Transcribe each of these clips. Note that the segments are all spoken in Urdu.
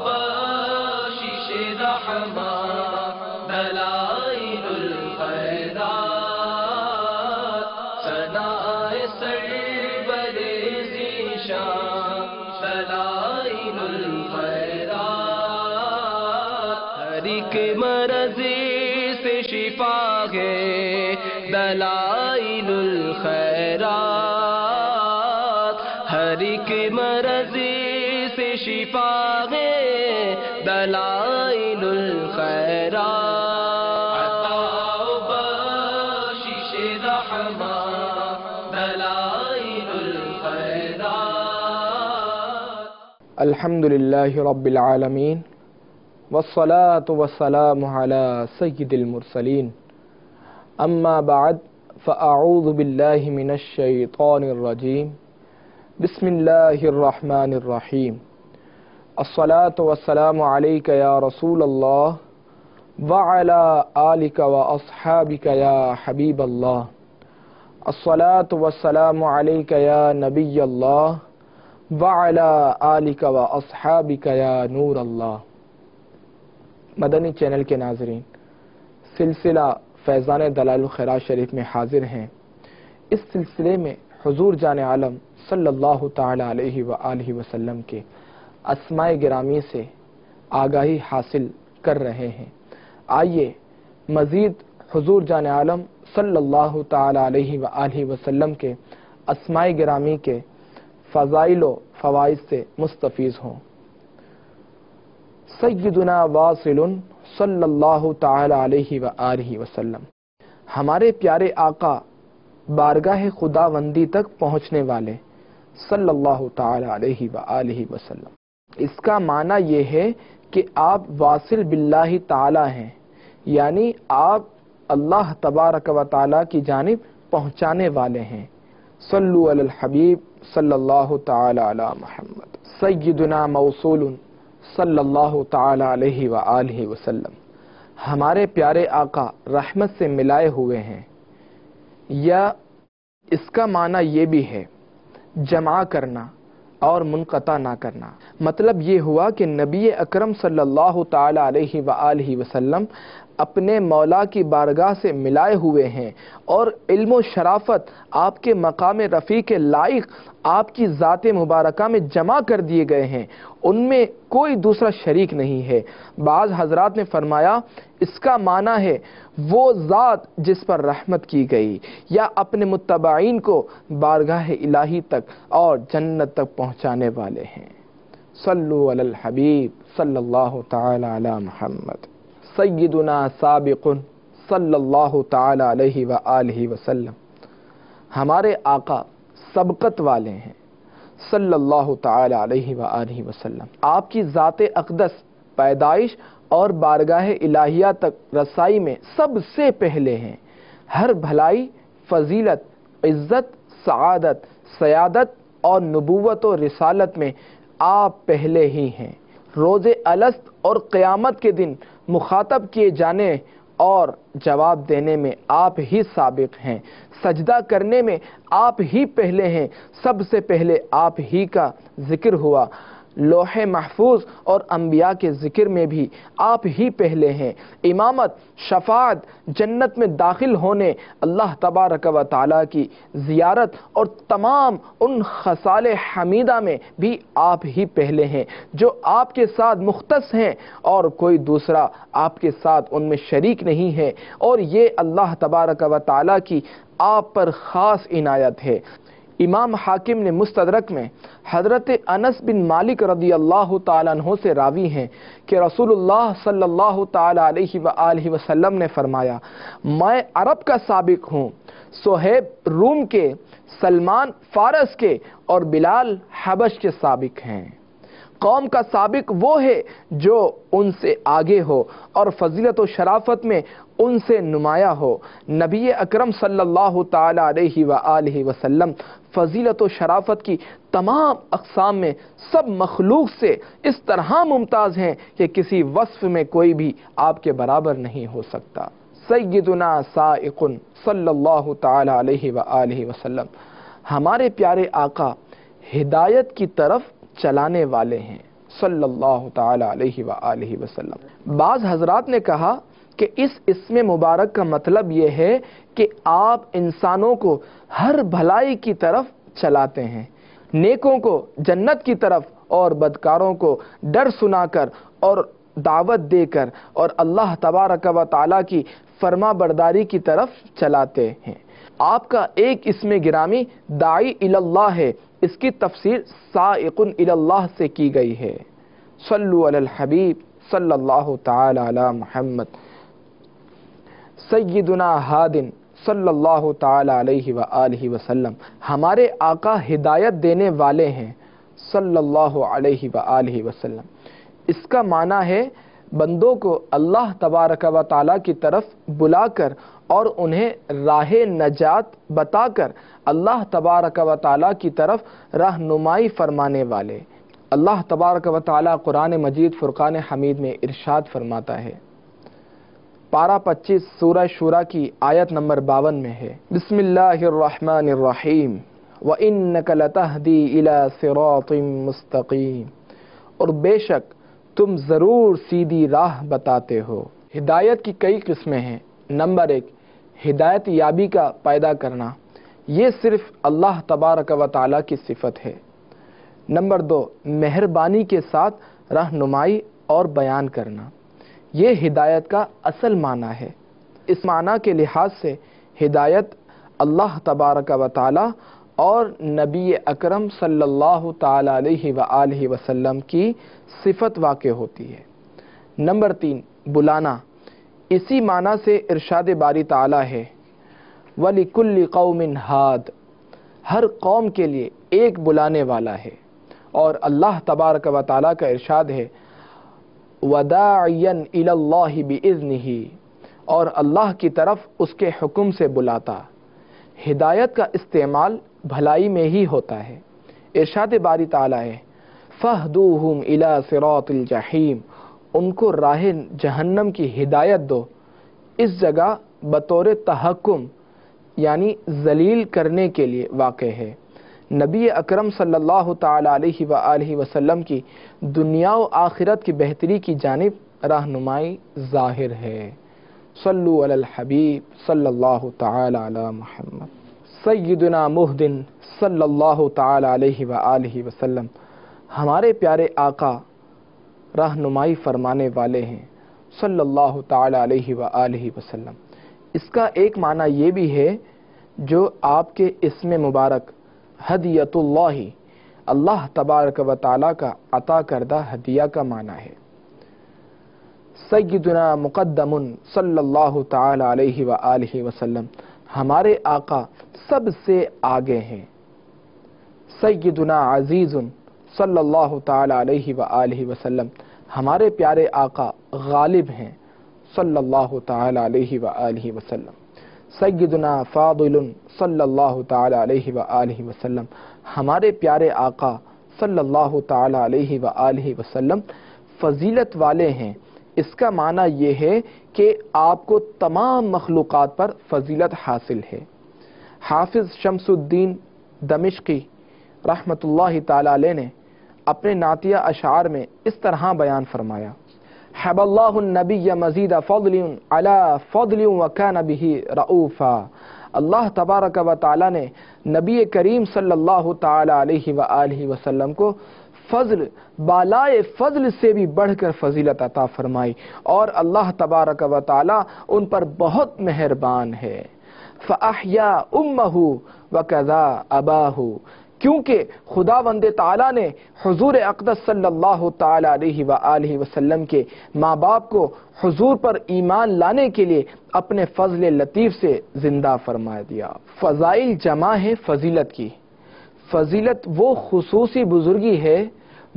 بخشش رحمت دلائل الخیرات ثناء سرور ذیشان دلائل الخیرات ہر ایک مرض سے شفا ہے دلائل الخیرات ہر ایک مرض سے شفا ہے دلائل الخیرات عطا و بخشش رحمت دلائل الخیرات الحمدللہ رب العالمین والصلاة والسلام على سید المرسلین اما بعد فاعوذ باللہ من الشیطان الرجیم بسم اللہ الرحمن الرحیم الصلاة والسلام علیک یا رسول اللہ وعلی آلک واصحابک یا حبیب اللہ الصلاة والسلام علیک یا نبی اللہ وعلی آلک واصحابک یا نور اللہ۔ مدنی چینل کے ناظرین، سلسلہ فیضان دلائل الخیرات شریف میں حاضر ہیں۔ اس سلسلے میں حضور جان عالم صلی اللہ تعالی علیہ وآلہ وسلم کے اسماء گرامی سے آگاہی حاصل کر رہے ہیں۔ آئیے مزید حضور جان عالم صلی اللہ تعالی علیہ وآلہ وسلم کے اسماء گرامی کے فضائل و فوائد سے مستفیض ہوں۔ سیدنا واصل صلی اللہ تعالی علیہ وآلہ وسلم، ہمارے پیارے آقا بارگاہ خداوندی تک پہنچنے والے صلی اللہ تعالی علیہ وآلہ وسلم۔ اس کا معنی یہ ہے کہ آپ واصل باللہ تعالی ہیں، یعنی آپ اللہ تبارک و تعالی کی جانب پہنچانے والے ہیں۔ صلو علی الحبیب صلی اللہ تعالی علی محمد۔ سیدنا موصول صلی اللہ تعالی علیہ وآلہ وسلم، ہمارے پیارے آقا رحمت سے ملائے ہوئے ہیں، یا اس کا معنی یہ بھی ہے جمع کرنا اور منقطع نہ کرنا۔ مطلب یہ ہوا کہ نبی اکرم صلی اللہ تعالی علیہ وآلہ وسلم اپنے مولا کی بارگاہ سے ملائے ہوئے ہیں، اور علم و شرافت آپ کے مقام رفیع کے لائق آپ کی ذات مبارکہ میں جمع کر دیے گئے ہیں، ان میں کوئی دوسرا شریک نہیں ہے۔ بعض حضرات نے فرمایا اس کا معنی ہے وہ ذات جس پر رحمت کی گئی، یا اپنے متبعین کو بارگاہ الہی تک اور جنت تک پہنچانے والے ہیں۔ صلو علی الحبیب صلی اللہ تعالی علی محمد۔ سیدنا سابق صلی اللہ تعالی علیہ وآلہ وسلم، ہمارے آقا سبقت والے ہیں صلی اللہ تعالی علیہ وآلہ وسلم۔ آپ کی ذات اقدس پیدائش اور بارگاہ الہیہ تک رسائی میں سب سے پہلے ہیں۔ ہر بھلائی، فضیلت، عزت، سعادت، سیادت اور نبوت و رسالت میں آپ پہلے ہی ہیں۔ روز الست اور قیامت کے دن مخاطب کیے جانے اور جواب دینے میں آپ ہی سابق ہیں۔ سجدہ کرنے میں آپ ہی پہلے ہیں، سب سے پہلے آپ ہی کا ذکر ہوا۔ لوح محفوظ اور انبیاء کے ذکر میں بھی آپ ہی پہلے ہیں۔ امامت، شفاعت، جنت میں داخل ہونے، اللہ تبارک و تعالیٰ کی زیارت اور تمام ان خصال حمیدہ میں بھی آپ ہی پہلے ہیں، جو آپ کے ساتھ مختص ہیں اور کوئی دوسرا آپ کے ساتھ ان میں شریک نہیں ہے، اور یہ اللہ تبارک و تعالیٰ کی آپ پر خاص عنایت ہے۔ امام حاکم نے مستدرک میں حضرت انس بن مالک رضی اللہ تعالیٰ عنہ سے راوی ہیں کہ رسول اللہ صلی اللہ تعالیٰ علیہ وآلہ وسلم نے فرمایا، میں عرب کا سابق ہوں، صہیب روم کے، سلمان فارس کے اور بلال حبش کے سابق ہیں۔ قوم کا سابق وہ ہے جو ان سے آگے ہو اور فضیلت و شرافت میں ان سے نمایاں ہو۔ نبی اکرم صلی اللہ تعالی علیہ وآلہ وسلم فضیلت و شرافت کی تمام اقسام میں سب مخلوق سے اس طرح ممتاز ہیں کہ کسی وصف میں کوئی بھی آپ کے برابر نہیں ہو سکتا۔ سیدنا سائق صلی اللہ تعالی علیہ وآلہ وسلم، ہمارے پیارے آقا ہدایت کی طرف چلانے والے ہیں صلی اللہ تعالی علیہ وآلہ وسلم۔ بعض حضرات نے کہا کہ اس اسم مبارک کا مطلب یہ ہے کہ آپ انسانوں کو ہر بھلائی کی طرف چلاتے ہیں، نیکوں کو جنت کی طرف اور بدکاروں کو ڈر سنا کر اور دعوت دے کر اور اللہ تبارک و تعالی کی فرما برداری کی طرف چلاتے ہیں۔ آپ کا ایک اسم گرامی داعی اللہ ہے، اس کی تفسیر سائق اللہ سے کی گئی ہے۔ صلو علی الحبیب صلی اللہ تعالی علی محمد سیدنا ہادن صلی اللہ تعالی علیہ وآلہ وسلم۔ ہمارے آقا ہدایت دینے والے ہیں صلی اللہ علیہ وآلہ وسلم۔ اس کا معنی ہے بندوں کو اللہ تبارک و تعالی کی طرف بلا کر اور انہیں راہ نجات بتا کر اللہ تبارک و تعالی کی طرف رہنمائی فرمانے والے۔ اللہ تبارک و تعالی قرآن مجید فرقان حمید میں ارشاد فرماتا ہے، پارہ 25 سورہ شورى کی آیت نمبر 52 میں ہے، بسم اللہ الرحمن الرحیم وَإِنَّكَ لَتَهْدِي إِلَى صِرَاطٍ مُسْتَقِيمٍ، اور بے شک تم ضرور سیدھی راہ بتاتے ہو۔ ہدایت کی کئی قسمیں ہیں۔ نمبر 1، ہدایت یابی کا پیدا کرنا، یہ صرف اللہ تبارک و تعالی کی صفت ہے۔ نمبر 2، مہربانی کے ساتھ رہنمائی اور بیان کرنا، یہ ہدایت کا اصل معنی ہے۔ اس معنی کے لحاظ سے ہدایت اللہ تبارک و تعالی اور نبی اکرم صلی اللہ تعالی علیہ وآلہ وسلم کی صفت واقع ہوتی ہے۔ نمبر 3، بلانا، اسی معنی سے ارشاد باری تعالی ہے، وَلِكُلِّ قَوْمٍ ہاد، ہر قوم کے لیے ایک بلانے والا ہے۔ اور اللہ تبارک و تعالی کا ارشاد ہے، وَدَاعِيًا إِلَى اللَّهِ بِإِذْنِهِ، اور اللہ کی طرف اس کے حکم سے بلاتا۔ ہدایت کا استعمال بھلائی میں ہی ہوتا ہے۔ ارشاد باری تعالی ہے، فَاهْدُوهُمْ إِلَى صِرَاطِ الْجَحِيمِ، ان کو راہ جہنم کی ہدایت دو۔ اس جگہ بطور تحکم یعنی ذلیل کرنے کے لیے واقع ہے۔ نبی اکرم صلی اللہ تعالی علیہ وآلہ وسلم کی دنیا و آخرت کی بہتری کی جانب رہنمائی ظاہر ہے۔ صلو علی الحبیب صلی اللہ تعالی علی محمد سیدنا مہدن صلی اللہ تعالی علیہ وآلہ وسلم۔ ہمارے پیارے آقا رہنمائی فرمانے والے ہیں صلی اللہ تعالی علیہ وآلہ وسلم۔ اس کا ایک معنی یہ بھی ہے جو آپ کے اسم مبارک ہدیت اللہ، اللہ تبارک و تعالی کا عطا کردہ ہدیہ کا معنی ہے۔ سیدنا مقدم صلی اللہ تعالی علیہ وآلہ وسلم، ہمارے آقا سب سے آگے ہیں۔ سیدنا عزیز صلی اللہ تعالی علیہ وآلہ وسلم، ہمارے پیارے آقا غالب ہیں صلی اللہ تعالی علیہ وآلہ وسلم۔ سیدنا فاضل صلی اللہ تعالی علیہ وآلہ وسلم، ہمارے پیارے آقا صلی اللہ تعالی علیہ وآلہ وسلم فضیلت والے ہیں۔ اس کا معنی یہ ہے کہ آپ کو تمام مخلوقات پر فضیلت حاصل ہے۔ حافظ شمس الدین دمشقی رحمۃ اللہ تعالی علیہ نے اپنے نعتیہ اشعار میں اس طرح بیان فرمایا، حب اللہ النبی مزید فضل علی فضل وکان بہ رؤوفا، اللہ تبارک و تعالی نے نبی کریم صلی اللہ تعالی علیہ وآلہ وسلم کو فضل بالائے فضل سے بھی بڑھ کر فضیلت عطا فرمائی، اور اللہ تبارک و تعالی ان پر بہت مہربان ہے۔ فأحیا امہ وکذا اباہ، کیونکہ خداوند تعالی نے حضور اقدس صلی اللہ تعالی علیہ وآلہ وسلم کے ماں باپ کو حضور پر ایمان لانے کے لیے اپنے فضل لطیف سے زندہ فرما دیا۔ فضائل جمع ہے فضیلت کی۔ فضیلت وہ خصوصی بزرگی ہے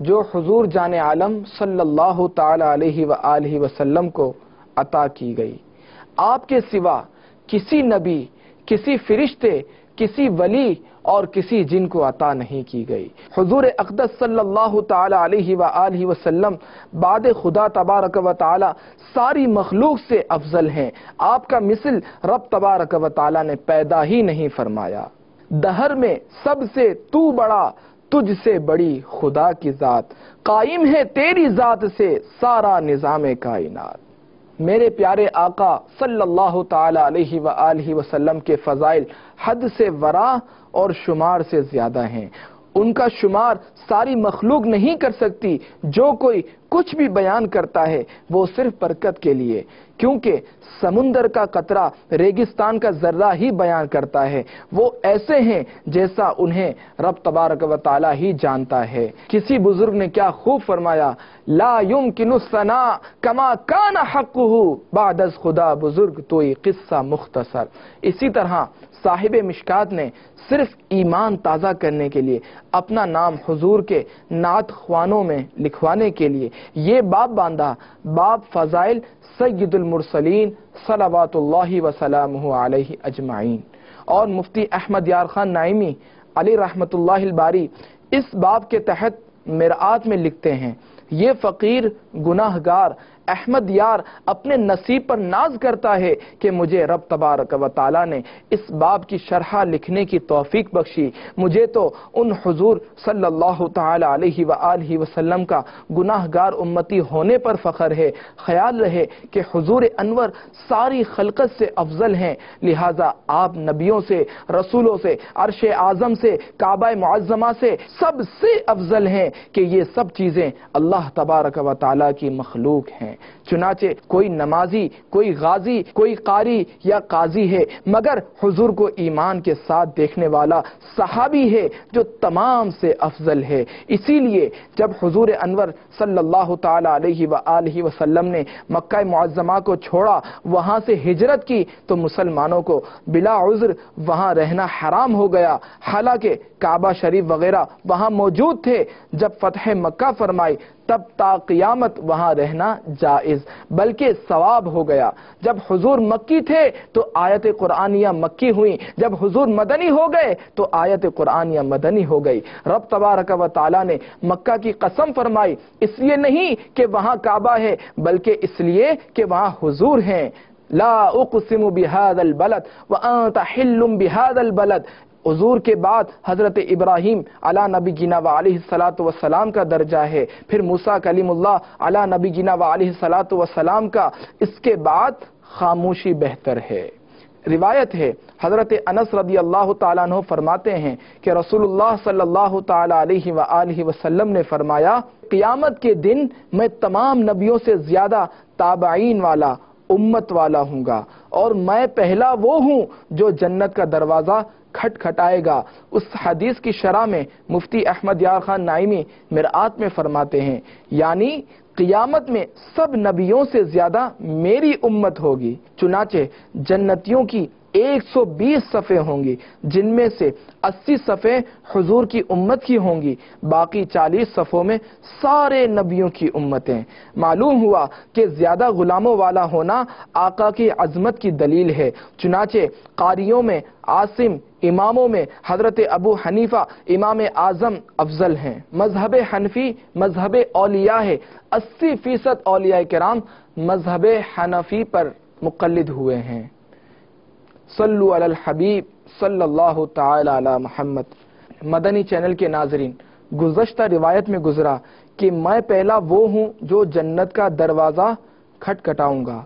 جو حضور جان عالم صلی اللہ تعالی علیہ وآلہ وسلم کو عطا کی گئی۔ آپ کے سوا کسی نبی، کسی فرشتے، کسی ولی اور کسی جن کو عطا نہیں کی گئی۔ حضور اقدس صلی اللہ تعالی علیہ وآلہ وسلم بعد خدا تبارک و تعالی ساری مخلوق سے افضل ہیں۔ آپ کا مثل رب تبارک و تعالی نے پیدا ہی نہیں فرمایا۔ دہر میں سب سے تو بڑا تجھ سے بڑی خدا کی ذات، قائم ہے تیری ذات سے سارا نظام کائنات۔ میرے پیارے آقا صلی اللہ تعالی علیہ وآلہ وسلم کے فضائل حد سے ورا اور شمار سے زیادہ ہیں، ان کا شمار ساری مخلوق نہیں کر سکتی۔ جو کوئی کچھ بھی بیان کرتا ہے وہ صرف برکت کے لیے، کیونکہ سمندر کا قطرہ ریگستان کا ذرہ ہی بیان کرتا ہے، وہ ایسے ہیں جیسا انہیں رب تبارک و تعالی ہی جانتا ہے۔ کسی بزرگ نے کیا خوب فرمایا، لا يمکن الثناء کما کان حقہ بعد از خدا بزرگ توئی قصہ مختصر۔ اسی طرح صاحب مشکات نے صرف ایمان تازہ کرنے کے لیے، اپنا نام حضور کے نعت خوانوں میں لکھوانے کے لیے یہ باب باندھا، باب فضائل سید المرسلین صلوات اللہ وسلامہ علیہ اجمعین۔ اور مفتی احمد یار خان نعیمی علی رحمت اللہ الباری اس باب کے تحت مرآت میں لکھتے ہیں، یہ فقیر گناہگار احمد یار اپنے نصیب پر ناز کرتا ہے کہ مجھے رب تبارک و تعالی نے اس باب کی شرح لکھنے کی توفیق بخشی۔ مجھے تو ان حضور صلی اللہ تعالی علیہ وآلہ وسلم کا گناہگار امتی ہونے پر فخر ہے۔ خیال رہے کہ حضور انور ساری خلقت سے افضل ہیں، لہٰذا آپ نبیوں سے، رسولوں سے، عرش اعظم سے، کعبہ معظمہ سے سب سے افضل ہیں کہ یہ سب چیزیں اللہ تبارک و تعالی کی مخلوق ہیں۔ چنانچہ کوئی نمازی، کوئی غازی، کوئی قاری یا قاضی ہے، مگر حضور کو ایمان کے ساتھ دیکھنے والا صحابی ہے جو تمام سے افضل ہے۔ اسی لیے جب حضور انور صلی اللہ تعالی علیہ وآلہ وسلم نے مکہ معظمہ کو چھوڑا، وہاں سے ہجرت کی، تو مسلمانوں کو بلا عذر وہاں رہنا حرام ہو گیا، حالانکہ کعبہ شریف وغیرہ وہاں موجود تھے۔ جب فتح مکہ فرمائی تب تا قیامت وہاں رہنا جائز بلکہ ثواب ہو گیا۔ جب حضور مکی تھے تو آیت قرآنیہ مکی ہوئی، جب حضور مدنی ہو گئے تو آیت قرآنیہ مدنی ہو گئی۔ رب تبارک و تعالی نے مکہ کی قسم فرمائی، اس لیے نہیں کہ وہاں کعبہ ہے بلکہ اس لیے کہ وہاں حضور ہیں۔ لا اقسم بهذا البلد وانت حل بهذا البلد۔ حضور کے بعد حضرت ابراہیم علی نبی گینا و علیہ الصلاۃ والسلام کا درجہ ہے، پھر موسیٰ کلیم اللہ علی نبی گینا و علیہ الصلاۃ والسلام کا، اس کے بعد خاموشی بہتر ہے۔ روایت ہے حضرت انس رضی اللہ تعالیٰ عنہ فرماتے ہیں کہ رسول اللہ صلی اللہ تعالی علیہ وآلہ وسلم نے فرمایا، قیامت کے دن میں تمام نبیوں سے زیادہ تابعین والا، امت والا ہوں گا، اور میں پہلا وہ ہوں جو جنت کا دروازہ کھٹکھٹائے گا۔ اس حدیث کی شرح میں مفتی احمد یار خان نعیمی مرآت میں فرماتے ہیں، یعنی قیامت میں سب نبیوں سے زیادہ میری امت ہوگی۔ چنانچہ جنتیوں کی 120 صفیں ہوں گی، جن میں سے 80 صفیں حضور کی امت کی ہوں گی، باقی 40 صفوں میں سارے نبیوں کی امتیں۔ معلوم ہوا کہ زیادہ غلاموں والا ہونا آقا کی عظمت کی دلیل ہے۔ چنانچہ قاریوں میں عاصم، اماموں میں حضرت ابو حنیفہ امام اعظم افضل ہیں۔ مذہب حنفی مذہب اولیاء ہے، 80% اولیاء کرام مذہب حنفی پر مقلد ہوئے ہیں۔ صلو علی الحبیب صلی اللہ تعالی علی محمد۔ مدنی چینل کے ناظرین، گزشتہ روایت میں گزرا کہ میں پہلا وہ ہوں جو جنت کا دروازہ کھٹکھٹاؤں گا،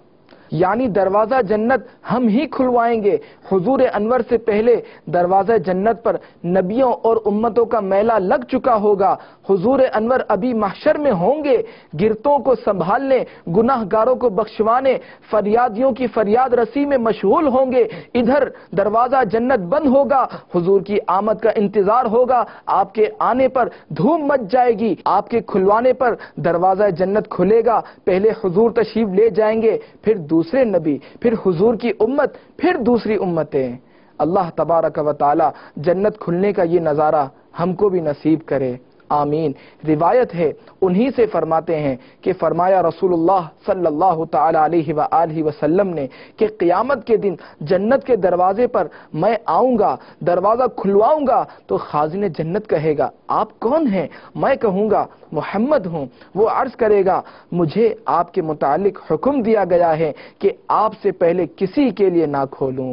یعنی دروازہ جنت ہم ہی کھلوائیں گے۔ حضور انور سے پہلے دروازہ جنت پر نبیوں اور امتوں کا میلہ لگ چکا ہوگا۔ حضور انور ابھی محشر میں ہوں گے، گرتوں کو سنبھالنے، گناہ گاروں کو بخشوانے، فریادیوں کی فریاد رسی میں مشغول ہوں گے۔ ادھر دروازہ جنت بند ہوگا، حضور کی آمد کا انتظار ہوگا۔ آپ کے آنے پر دھوم مچ جائے گی، آپ کے کھلوانے پر دروازہ جنت کھلے گا۔ پہلے حضور تشریف لے جائیں گے، پھر دوسرے نبی، پھر حضور کی امت، پھر دوسری امتیں۔ اللہ تبارک و تعالی جنت کھلنے کا یہ نظارہ ہم کو بھی نصیب کرے، آمین۔ روایت ہے انہی سے فرماتے ہیں کہ فرمایا رسول اللہ صلی اللہ تعالی علیہ وآلہ وسلم نے کہ قیامت کے دن جنت کے دروازے پر میں آؤں گا، دروازہ کھلواؤں گا تو خازن جنت کہے گا آپ کون ہیں؟ میں کہوں گا محمد ہوں۔ وہ عرض کرے گا مجھے آپ کے متعلق حکم دیا گیا ہے کہ آپ سے پہلے کسی کے لیے نہ کھولوں۔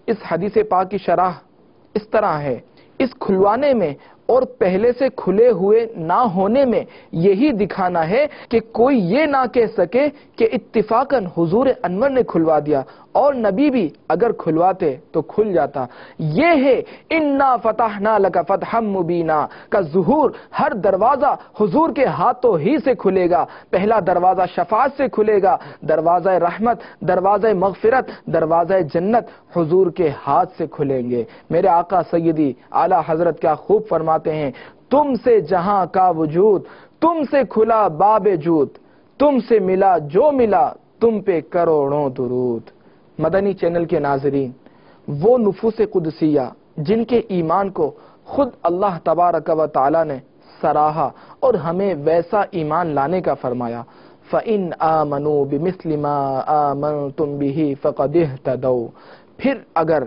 اس حدیث پاک کی شرح اس طرح ہے، اس کھلوانے میں اور پہلے سے کھلے ہوئے نہ ہونے میں یہی دکھانا ہے کہ کوئی یہ نہ کہہ سکے کہ اتفاقاً حضور انور نے کھلوا دیا، اور نبی بھی اگر کھلواتے تو کھل جاتا۔ یہ ہے انا فتحنا لک فتحا مبینا کا ظہور۔ ہر دروازہ حضور کے ہاتھوں ہی سے کھلے گا۔ پہلا دروازہ شفاعت سے کھلے گا، دروازہ رحمت، دروازہ مغفرت، دروازہ جنت حضور کے ہاتھ سے کھلیں گے۔ میرے آقا سیدی اعلی حضرت کیا خوب فرماتے ہیں، تم سے جہاں کا وجود، تم سے کھلا باب جود، تم سے ملا جو ملا، تم پہ کروڑوں درود۔ مدنی چینل کے ناظرین، وہ نفوس قدسیہ جن کے ایمان کو خود اللہ تبارک و تعالی نے سراہا اور ہمیں ویسا ایمان لانے کا فرمایا، فَإِنْ آمَنُوا بِمِثْلِ مَا آمَنْتُمْ بِهِ فَقَدِ اهْتَدَوْا، پھر اگر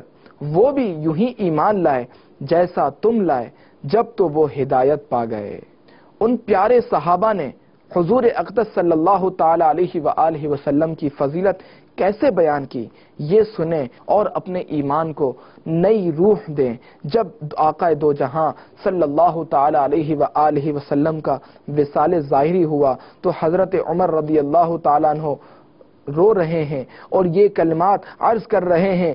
وہ بھی یوں ہی ایمان لائے جیسا تم لائے، جب تو وہ ہدایت پا گئے۔ ان پیارے صحابہ نے حضور اقدس صلی اللہ تعالی علیہ وآلہ وسلم کی فضیلت کیسے بیان کی، یہ سنیں اور اپنے ایمان کو نئی روح دیں۔ جب آقا دو جہاں صلی اللہ تعالی علیہ وآلہ وسلم کا وصال ظاہری ہوا تو حضرت عمر رضی اللہ تعالیٰ عنہ رو رہے ہیں اور یہ کلمات عرض کر رہے ہیں،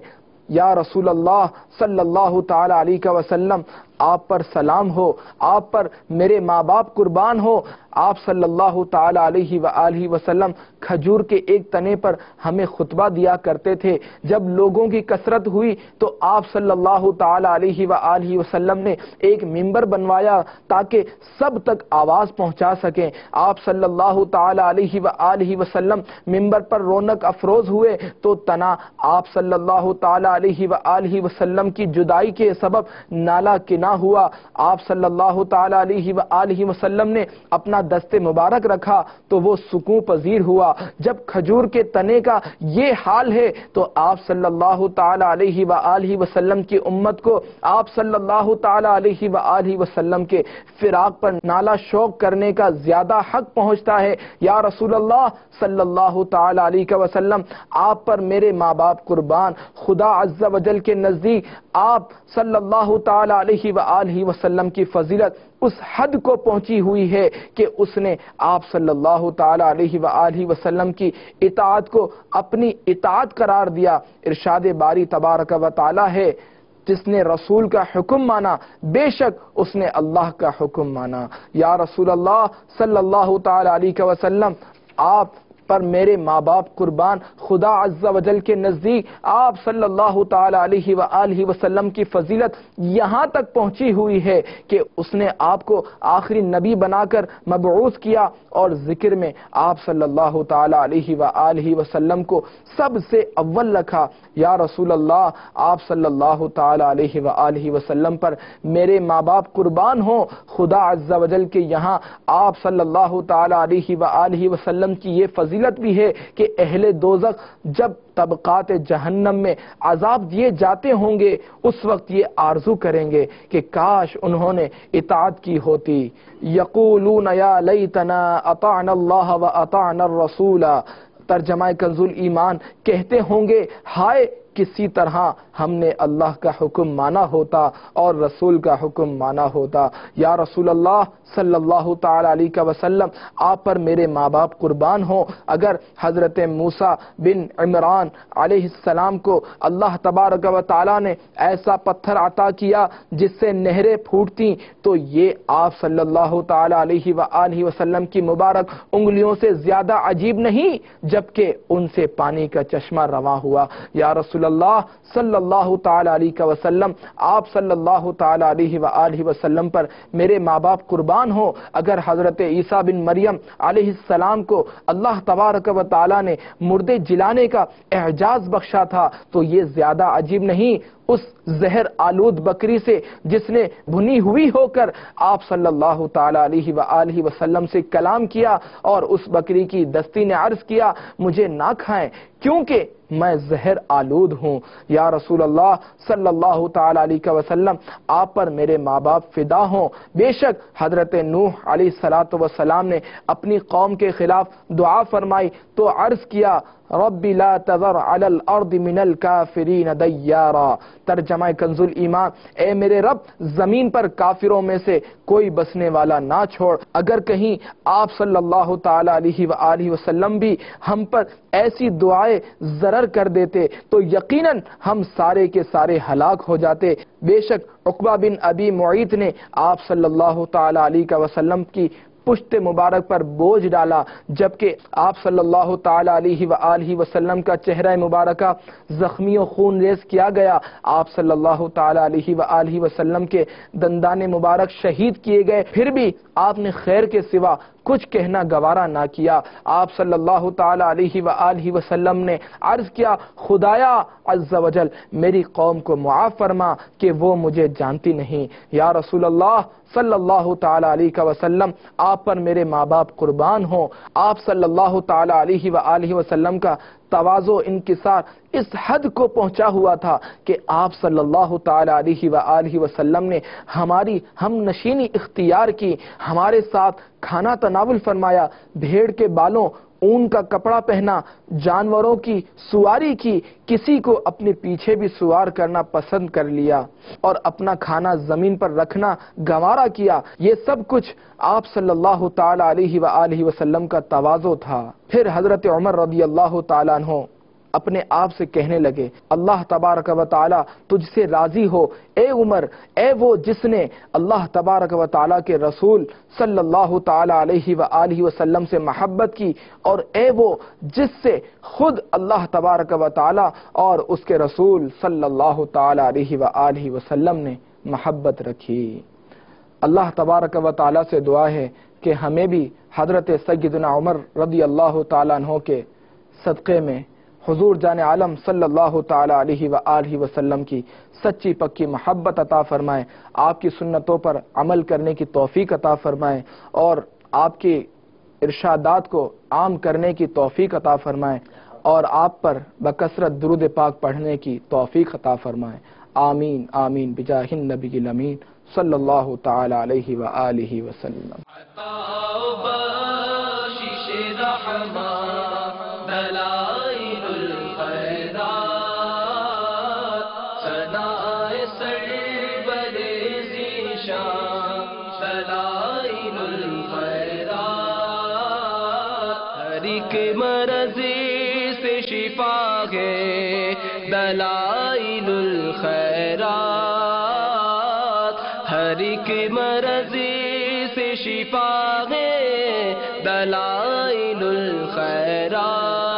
یا رسول اللہ صلی اللہ تعالی علیہ وسلم، آپ پر سلام ہو، آپ پر میرے ماں باپ قربان ہو۔ آپ صلی اللہ تعالی علیہ وآلہ وسلم کھجور کے ایک تنے پر ہمیں خطبہ دیا کرتے تھے۔ جب لوگوں کی کثرت ہوئی تو آپ صلی اللہ تعالی علیہ وآلہ وسلم نے ایک ممبر بنوایا تاکہ سب تک آواز پہنچا سکیں۔ آپ صلی اللہ تعالی علیہ وآلہ وسلم ممبر پر رونق افروز ہوئے تو تنا آپ صلی اللہ تعالی علیہ وآلہ وسلم کی جدائی کے سبب نالا کنا ہوا۔ آپ صلی اللہ تعالی علیہ وآلہ وسلم نے اپنا دست مبارک رکھا تو وہ سکون پذیر ہوا۔ جب کھجور کے تنے کا یہ حال ہے تو آپ صلی اللہ تعالی علیہ وآلہ وسلم کی امت کو آپ صلی اللہ تعالی علیہ وآلہ وسلم کے فراق پر نالا شوق کرنے کا زیادہ حق پہنچتا ہے۔ یا رسول اللہ صلی اللہ تعالی علیہ وسلم، آپ پر میرے ماں باپ قربان، خدا عز و جل کے نزدیک آپ صلی اللہ تعالی علیہ وآلہ وسلم کی فضیلت اس حد کو پہنچی ہوئی ہے کہ اس نے آپ صلی اللہ تعالی علیہ وآلہ وسلم کی اطاعت کو اپنی اطاعت قرار دیا۔ ارشاد باری تبارک و تعالی ہے، جس نے رسول کا حکم مانا بے شک اس نے اللہ کا حکم مانا۔ یا رسول اللہ صلی اللہ تعالی علیہ وسلم، آپ پر میرے ماں باپ قربان، خدا عز و جل کے نزدیک آپ صلی اللہ تعالی علیہ وآلہ وسلم کی فضیلت یہاں تک پہنچی ہوئی ہے کہ اس نے آپ کو آخری نبی بنا کر مبعوث کیا اور ذکر میں آپ صلی اللہ تعالی علیہ وآلہ وسلم کو سب سے اول رکھا۔ یا رسول اللہ، آپ صلی اللہ تعالی علیہ وآلہ وسلم پر میرے ماں باپ قربان ہوں، خدا عز و جل کے یہاں آپ صلی اللہ تعالی علیہ وآلہ وسلم کی یہ فضیلت بھی ہے کہ اہل دوزخ جب طبقات جہنم میں عذاب دیے جاتے ہوں گے اس وقت یہ آرزو کریں گے کہ کاش انہوں نے اطاعت کی ہوتی۔ یقولون یا لیتنا اطعنا اللہ و اطعنا الرسول، ترجمہ کنز الایمان، کہتے ہوں گے ہائے کسی طرح ہم نے اللہ کا حکم مانا ہوتا اور رسول کا حکم مانا ہوتا۔ یا رسول اللہ صلی اللہ تعالی علیہ وسلم، آپ پر میرے ماں باپ قربان ہوں، اگر حضرت موسیٰ بن عمران علیہ السلام کو اللہ تبارک و تعالی نے ایسا پتھر عطا کیا جس سے نہریں پھوٹتی تو یہ آپ صلی اللہ تعالی علیہ وآلہ وسلم کی مبارک انگلیوں سے زیادہ عجیب نہیں جبکہ ان سے پانی کا چشمہ رواں ہوا۔ یا رسول اللہ صلی اللہ تعالی علیہ وسلم، آپ صلی اللہ تعالی علیہ وآلہ وسلم پر میرے ماں باپ قربان ہو، اگر حضرت عیسیٰ بن مریم علیہ السلام کو اللہ تبارک و تعالی نے مردے جلانے کا اعجاز بخشا تھا تو یہ زیادہ عجیب نہیں اس زہر آلود بکری سے جس نے بھنی ہوئی ہو کر آپ صلی اللہ تعالی علیہ وآلہ وسلم سے کلام کیا اور اس بکری کی دستی نے عرض کیا مجھے نہ کھائیں کیونکہ میں زہر آلود ہوں۔ یا رسول اللہ صلی اللہ تعالی علیہ وسلم، آپ پر میرے ماں باپ فدا ہوں، بے شک حضرت نوح علیہ السلام نے اپنی قوم کے خلاف دعا فرمائی تو عرض کیا رب لا تذر علی الارض من الکافرین دیارا۔ ترجمہ کنز الایمان، اے میرے رب زمین پر کافروں میں سے کوئی بسنے والا نہ چھوڑ۔ اگر کہیں آپ صلی اللہ تعالی علیہ وآلہ وسلم بھی ہم پر ایسی دعائیں ضرر کر دیتے تو یقیناً ہم سارے کے سارے ہلاک ہو جاتے۔ بے شک عقبہ بن ابی معیط نے آپ صلی اللہ تعالی علیہ وسلم کی پشت مبارک پر بوجھ ڈالا، جبکہ آپ صلی اللہ تعالی علیہ وآلہ وسلم کا چہرہ مبارکہ زخمی و خون ریز کیا گیا۔ آپ صلی اللہ تعالی علیہ وآلہ وسلم کے دندان مبارک شہید کیے گئے، پھر بھی آپ نے خیر کے سوا کچھ کہنا گوارا نہ کیا۔ آپ صلی اللہ تعالی علیہ وآلہ وسلم نے عرض کیا، خدایا عز و جل میری قوم کو معاف فرما کہ وہ مجھے جانتی نہیں۔ یا رسول اللہ صلی اللہ تعالی علیہ وسلم آپ پر میرے ماں باپ قربان ہوں۔ آپ صلی اللہ تعالی علیہ وآلہ وسلم کا تواضع انکسار اس حد کو پہنچا ہوا تھا کہ آپ صلی اللہ تعالی علیہ وآلہ وسلم نے ہماری ہم نشینی اختیار کی، ہمارے ساتھ کھانا تناول فرمایا، بھیڑ کے بالوں اون کا کپڑا پہنا، جانوروں کی سواری کی، کسی کو اپنے پیچھے بھی سوار کرنا پسند کر لیا اور اپنا کھانا زمین پر رکھنا گوارا کیا۔ یہ سب کچھ آپ صلی اللہ تعالی علیہ وآلہ وسلم کا تواضع تھا۔ پھر حضرت عمر رضی اللہ تعالیٰ عنہ اپنے آپ سے کہنے لگے، اللہ تبارک و تعالی تجھ سے راضی ہو اے عمر، اے وہ جس نے اللہ تبارک و تعالی کے رسول صلی اللہ تعالی علیہ وآلہ وسلم سے محبت کی، اور اے وہ جس سے خود اللہ تبارک و تعالی اور اس کے رسول صلی اللہ تعالی علیہ وآلہ وسلم نے محبت رکھی۔ اللہ تبارک و تعالی سے دعا ہے کہ ہمیں بھی حضرت سیدنا عمر رضی اللہ تعالیٰ عنہ کے صدقے میں حضور جان عالم صلی اللہ تعالی علیہ وآلہ وسلم کی سچی پکی محبت عطا فرمائے، آپ کی سنتوں پر عمل کرنے کی توفیق عطا فرمائے، اور آپ کی ارشادات کو عام کرنے کی توفیق عطا فرمائے، اور آپ پر بکثرت درود پاک پڑھنے کی توفیق عطا فرمائے۔ آمین آمین بجاہ النبی الامین صلی اللہ تعالی علیہ وآلہ وسلم۔ مرضی سے شفا ہے دلائل الخیرات، ہر ایک مرضی سے شفا ہے دلائل الخیرات۔